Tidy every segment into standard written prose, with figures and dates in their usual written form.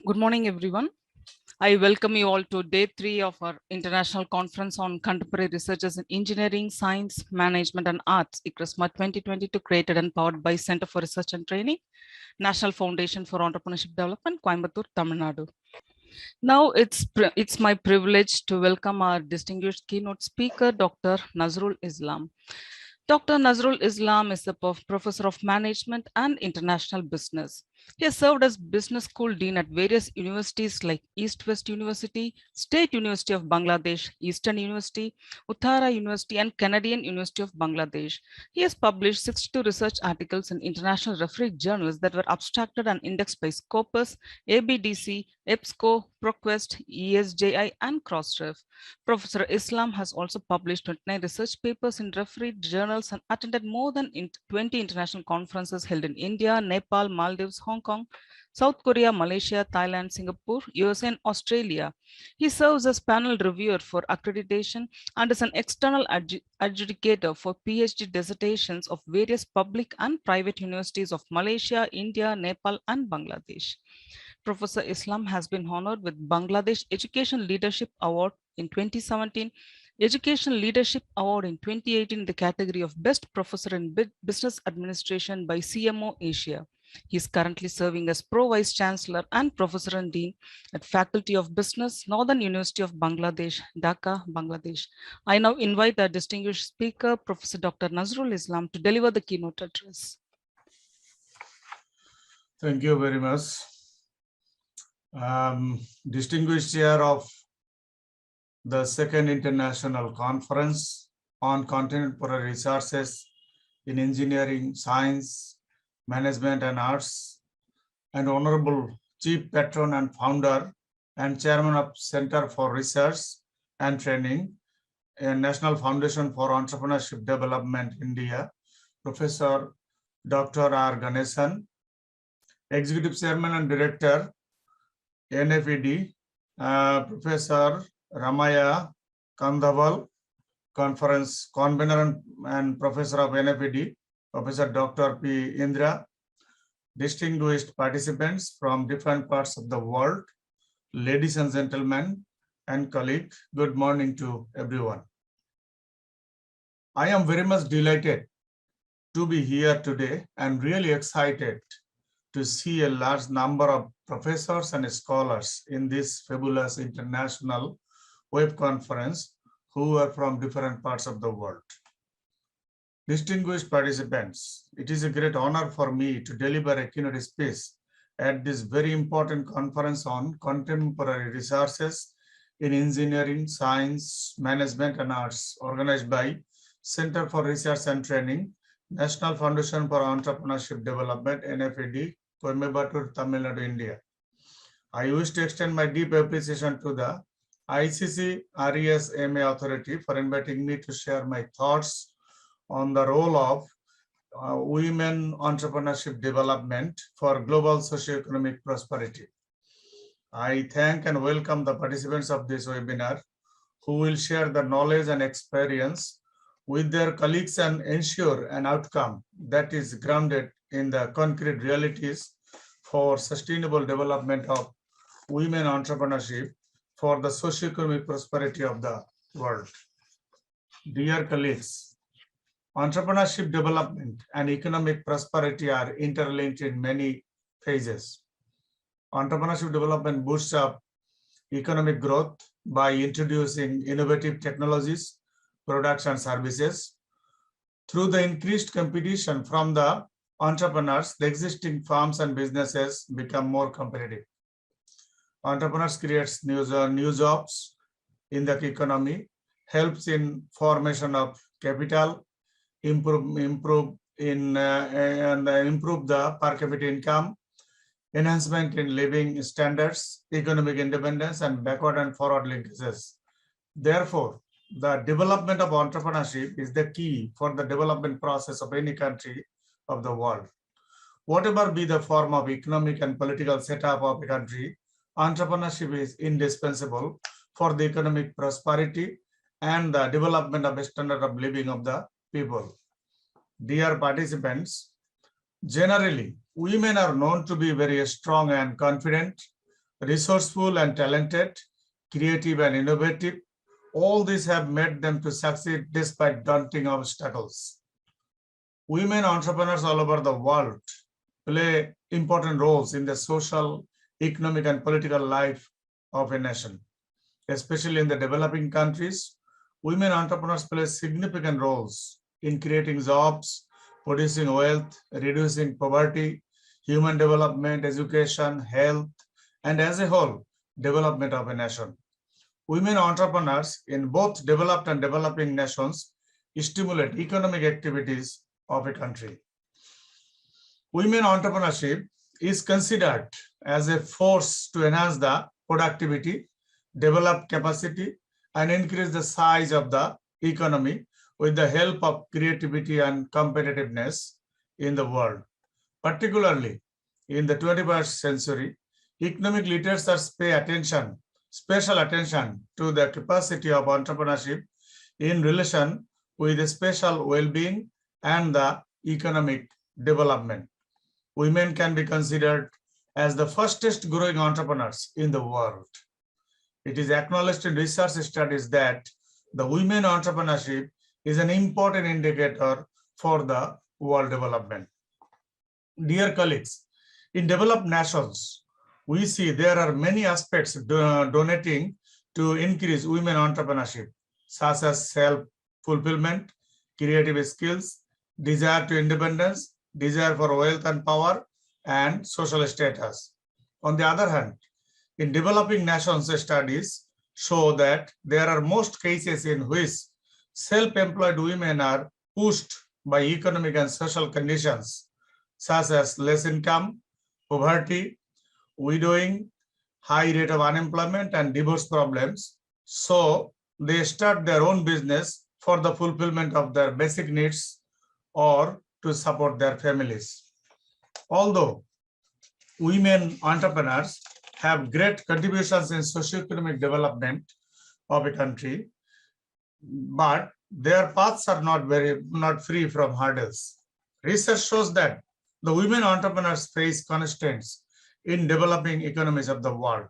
Good morning, everyone. I welcome you all to day 3 of our international conference on contemporary researchers in engineering, science, management, and arts, ICCRESMA 2022, created and powered by Center for Research and Training, National Foundation for Entrepreneurship Development, Coimbatore, Tamil Nadu. Now it's my privilege to welcome our distinguished keynote speaker, Dr. Nazrul Islam. Dr. Nazrul Islam is a professor of management and international business. He has served as business school dean at various universities like East West University, State University of Bangladesh, Eastern University, Uttara University, and Canadian University of Bangladesh. He has published 62 research articles in international refereed journals that were abstracted and indexed by Scopus, ABDC, EBSCO, ProQuest, ESJI, and Crossref. Professor Islam has also published 29 research papers in refereed journals and attended more than 20 international conferences held in India, Nepal, Maldives, Hong Kong, South Korea, Malaysia, Thailand, Singapore, USA, and Australia. He serves as panel reviewer for accreditation and is an external adjudicator for PhD dissertations of various public and private universities of Malaysia, India, Nepal, and Bangladesh. Professor Islam has been honored with Bangladesh Education Leadership Award in 2017, Education Leadership Award in 2018 in the category of Best Professor in Business Administration by CMO Asia. He is currently serving as Pro Vice Chancellor and Professor and Dean at Faculty of Business, Northern University of Bangladesh, Dhaka, Bangladesh. I now invite our distinguished speaker, Professor Dr. Nazrul Islam, to deliver the keynote address. Thank you very much. Distinguished chair of the second international conference on contemporary resources in engineering, science, management, and arts, and honorable chief patron and founder and chairman of Center for Research and Training and National Foundation for Entrepreneurship Development, India, Professor Dr. R. Ganesan, Executive Chairman and Director, NFED, Professor Ramaya Kandhaval, Conference Convener and Professor of NFED, Professor Dr. P. Indra, distinguished participants from different parts of the world, ladies and gentlemen, and colleagues, good morning to everyone. I am very much delighted to be here today and really excited to see a large number of professors and scholars in this fabulous international web conference who are from different parts of the world. Distinguished participants, it is a great honor for me to deliver a keynote speech at this very important conference on contemporary resources in engineering, science, management, and arts, organized by Center for Research and Training, National Foundation for Entrepreneurship Development, NFED, Coimbatore, Tamil Nadu, India. I wish to extend my deep appreciation to the ICCRESMA authority for inviting me to share my thoughts on the role of women entrepreneurship development for global socio-economic prosperity. I thank and welcome the participants of this webinar who will share the knowledge and experience with their colleagues and ensure an outcome that is grounded in the concrete realities for sustainable development of women entrepreneurship for the socio-economic prosperity of the world. Dear colleagues, entrepreneurship development and economic prosperity are interlinked in many phases. Entrepreneurship development boosts up economic growth by introducing innovative technologies, products, and services. Through the increased competition from the entrepreneurs, the existing firms and businesses become more competitive. Entrepreneurs create new jobs in the economy, helps in formation of capital, improve the per capita income, enhancement in living standards, economic independence, and backward and forward linkages. Therefore, the development of entrepreneurship is the key for the development process of any country of the world. Whatever be the form of economic and political setup of a country, entrepreneurship is indispensable for the economic prosperity and the development of a standard of living of the people. Dear participants, generally, women are known to be very strong and confident, resourceful and talented, creative and innovative. All these have made them to succeed despite daunting obstacles. Women entrepreneurs all over the world play important roles in the social, economic, and political life of a nation. Especially in the developing countries, women entrepreneurs play significant roles in creating jobs, producing wealth, reducing poverty, human development, education, health, and as a whole, development of a nation. Women entrepreneurs in both developed and developing nations stimulate economic activities of a country. Women entrepreneurship is considered as a force to enhance the productivity, develop capacity, and increase the size of the economy with the help of creativity and competitiveness in the world. Particularly in the 21st century, economic leaders pay special attention to the capacity of entrepreneurship in relation with the special well-being and the economic development. Women can be considered as the fastest growing entrepreneurs in the world. It is acknowledged in research studies that the women entrepreneurship is an important indicator for the world development. Dear colleagues, in developed nations, we see there are many aspects donating to increase women entrepreneurship, such as self-fulfillment, creative skills, desire to independence, desire for wealth and power, and social status. On the other hand, in developing nations, studies show that there are most cases in which self-employed women are pushed by economic and social conditions, such as less income, poverty, widowing, high rate of unemployment, and divorce problems. So they start their own business for the fulfillment of their basic needs or to support their families. Although women entrepreneurs have great contributions in socio-economic development of a country, but their paths are not free from hurdles. Research shows that the women entrepreneurs face constraints in developing economies of the world.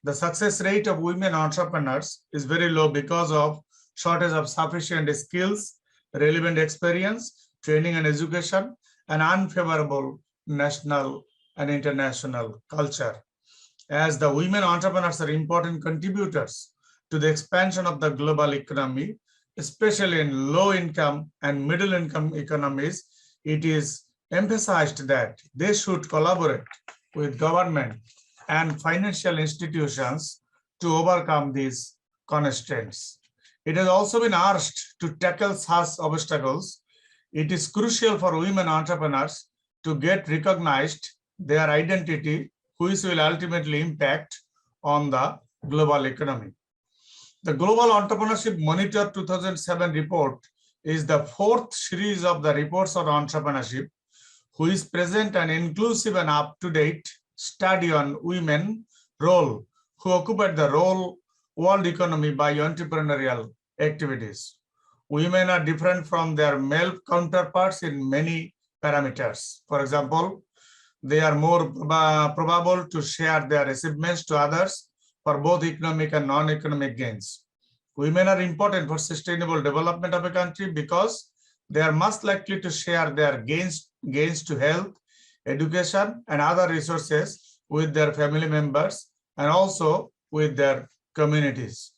The success rate of women entrepreneurs is very low because of shortage of sufficient skills, relevant experience, training and education, and unfavorable national and international culture. As the women entrepreneurs are important contributors to the expansion of the global economy, especially in low-income and middle-income economies, it is emphasized that they should collaborate with government and financial institutions to overcome these constraints. It has also been urged to tackle such obstacles. It is crucial for women entrepreneurs to get recognized their identity, which will ultimately impact on the global economy. The Global Entrepreneurship Monitor 2007 report is the fourth series of the reports on entrepreneurship, which present an inclusive and up-to-date study on women role who occupied the world economy by entrepreneurial activities. Women are different from their male counterparts in many parameters. For example, they are more probable to share their achievements to others for both economic and non-economic gains. Women are important for sustainable development of a country because they are most likely to share their gains to health, education, and other resources with their family members and also with their communities.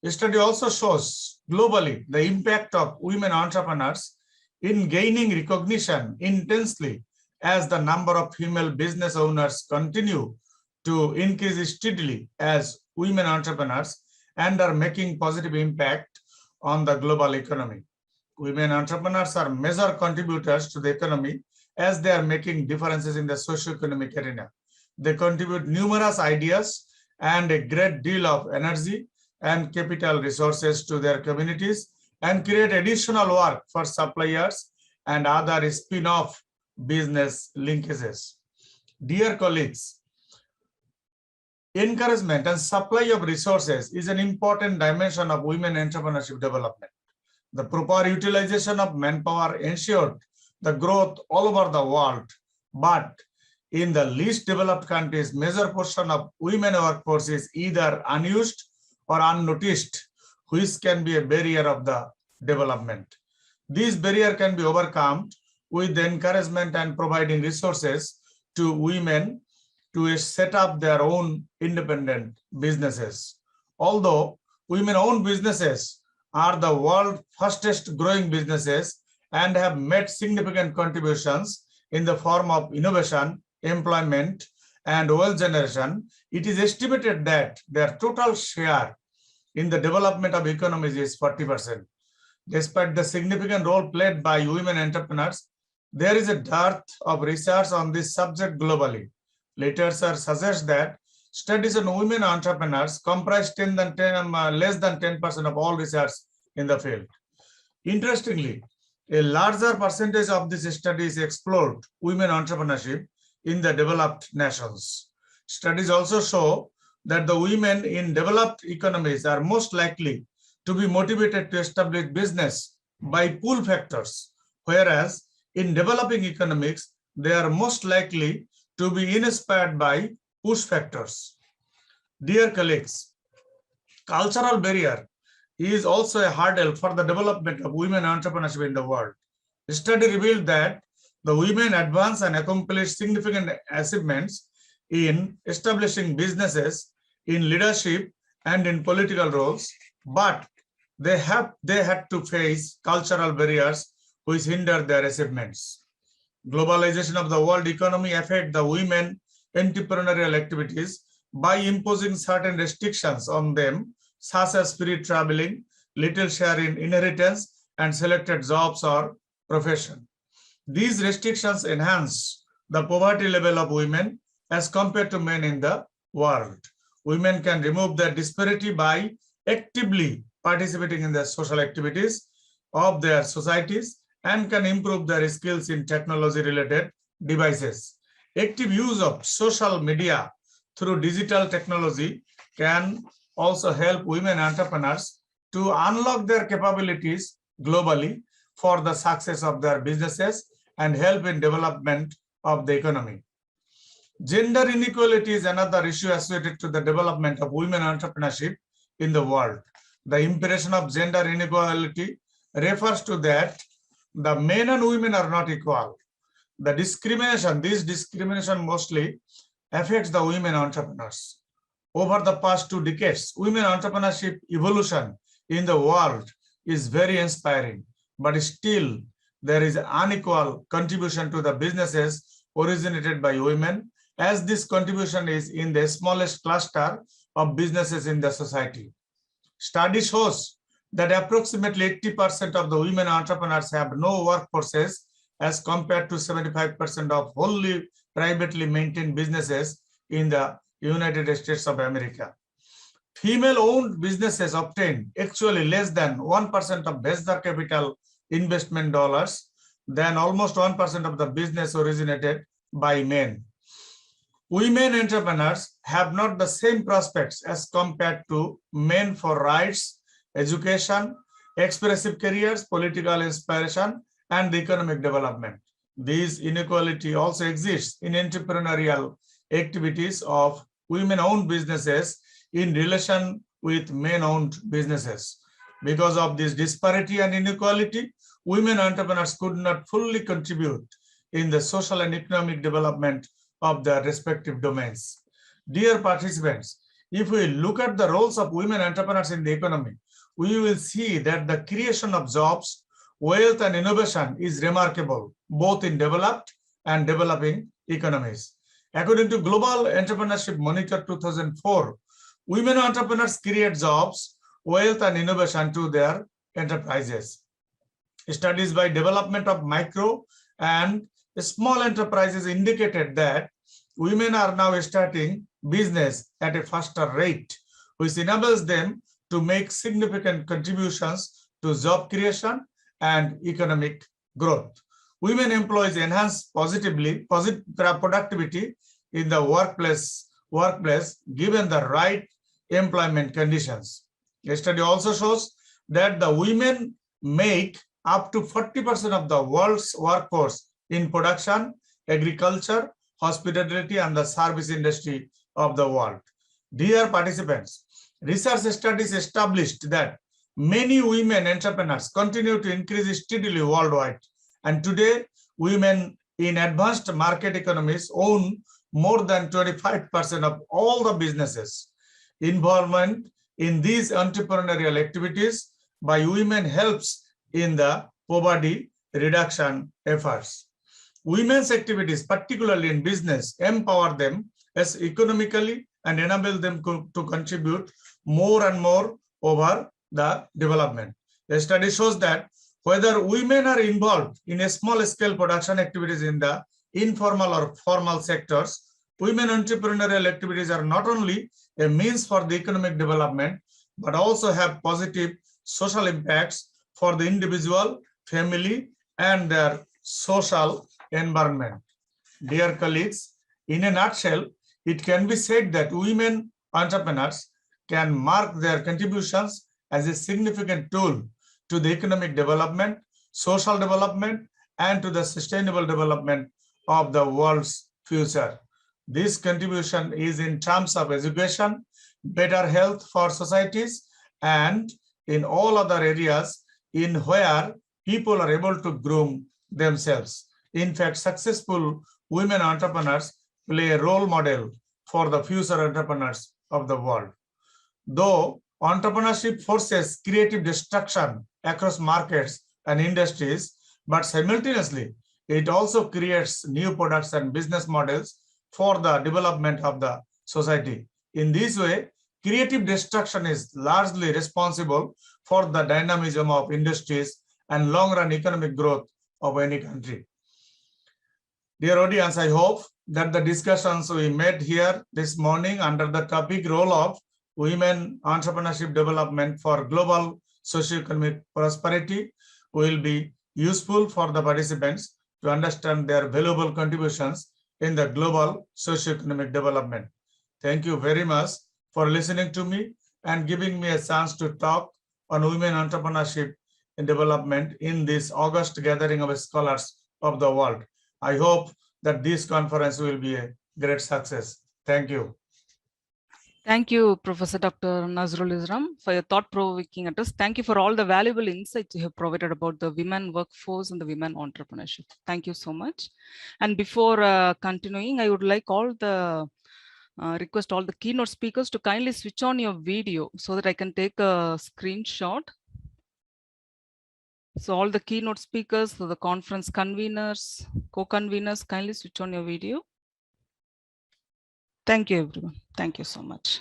The study also shows globally the impact of women entrepreneurs in gaining recognition intensely as the number of female business owners continue to increase steadily as women entrepreneurs and are making positive impact on the global economy. Women entrepreneurs are major contributors to the economy as they are making differences in the socio-economic arena. They contribute numerous ideas and a great deal of energy and capital resources to their communities and create additional work for suppliers and other spin-off business linkages. Dear colleagues, encouragement and supply of resources is an important dimension of women entrepreneurship development. The proper utilization of manpower ensured the growth all over the world, but in the least developed countries, major portion of women workforce is either unused or unnoticed, which can be a barrier of the development. This barrier can be overcome with the encouragement and providing resources to women to set up their own independent businesses. Although women-owned businesses are the world's fastest growing businesses and have made significant contributions in the form of innovation, employment, and wealth generation, it is estimated that their total share in the development of economies is 40%. Despite the significant role played by women entrepreneurs, there is a dearth of research on this subject globally. Literature suggests that studies on women entrepreneurs comprise less than 10% of all research in the field. Interestingly, a larger percentage of these studies explored women entrepreneurship in the developed nations. Studies also show that the women in developed economies are most likely to be motivated to establish business by pull factors, whereas in developing economics, they are most likely to be inspired by push factors. Dear colleagues, cultural barrier is also a hurdle for the development of women entrepreneurship in the world. The study revealed that the women advance and accomplish significant achievements in establishing businesses, in leadership, and in political roles, but they had to face cultural barriers which hinder their achievements. Globalization of the world economy affects the women entrepreneurial activities by imposing certain restrictions on them, such as free traveling, little share in inheritance, and selected jobs or profession. These restrictions enhance the poverty level of women as compared to men in the world. Women can remove the disparity by actively participating in the social activities of their societies and can improve their skills in technology-related devices. Active use of social media through digital technology can also help women entrepreneurs to unlock their capabilities globally for the success of their businesses and help in development of the economy. Gender inequality is another issue associated to the development of women entrepreneurship in the world. The impression of gender inequality refers to that the men and women are not equal. This discrimination mostly affects the women entrepreneurs. Over the past 2 decades, women entrepreneurship evolution in the world is very inspiring, but still there is unequal contribution to the businesses originated by women, as this contribution is in the smallest cluster of businesses in the society. Study shows that approximately 80% of the women entrepreneurs have no workforces as compared to 75% of wholly privately maintained businesses in the United States of America. Female-owned businesses obtain actually less than 1% of venture capital investment dollars than almost 1% of the business originated by men. Women entrepreneurs have not the same prospects as compared to men for rights, education, expressive careers, political inspiration, and economic development. This inequality also exists in entrepreneurial activities of women-owned businesses in relation with men-owned businesses. Because of this disparity and inequality, women entrepreneurs could not fully contribute in the social and economic development of their respective domains. Dear participants, if we look at the roles of women entrepreneurs in the economy, we will see that the creation of jobs, wealth, and innovation is remarkable, both in developed and developing economies. According to Global Entrepreneurship Monitor 2004, women entrepreneurs create jobs, wealth, and innovation to their enterprises. Studies by development of micro and small enterprises indicated that women are now starting business at a faster rate, which enables them to make significant contributions to job creation and economic growth. Women employees enhance positive productivity in the workplace given the right employment conditions. A study also shows that the women make up to 40% of the world's workforce in production, agriculture, hospitality, and the service industry of the world. Dear participants, research studies established that many women entrepreneurs continue to increase steadily worldwide. And today, women in advanced market economies own more than 25% of all the businesses. Involvement in these entrepreneurial activities by women helps in the poverty reduction efforts. Women's activities, particularly in business, empower them as economically and enable them to contribute more and more over the development. The study shows that whether women are involved in a small-scale production activities in the informal or formal sectors, women entrepreneurial activities are not only a means for the economic development, but also have positive social impacts for the individual, family, and their social environment. Dear colleagues, in a nutshell, it can be said that women entrepreneurs can mark their contributions as a significant tool to the economic development, social development, and to the sustainable development of the world's future. This contribution is in terms of education, better health for societies, and in all other areas in where people are able to groom themselves. In fact, successful women entrepreneurs play a role model for the future entrepreneurs of the world. Though entrepreneurship forces creative destruction across markets and industries, but simultaneously, it also creates new products and business models for the development of the society. In this way, creative destruction is largely responsible for the dynamism of industries and long-run economic growth of any country. Dear audience, I hope that the discussions we made here this morning under the topic role of women entrepreneurship development for global socio-economic prosperity will be useful for the participants to understand their valuable contributions in the global socio-economic development. Thank you very much for listening to me and giving me a chance to talk on women entrepreneurship and development in this August gathering of scholars of the world. I hope that this conference will be a great success. Thank you. Thank you, Professor Dr. Nazrul Islam, for your thought-provoking address. Thank you for all the valuable insights you have provided about the women workforce and the women entrepreneurship. Thank you so much. And before continuing, I would like all the request all the keynote speakers to kindly switch on your video so that I can take a screenshot. So all the keynote speakers, so the conference conveners, co-conveners, kindly switch on your video. Thank you, everyone. Thank you so much.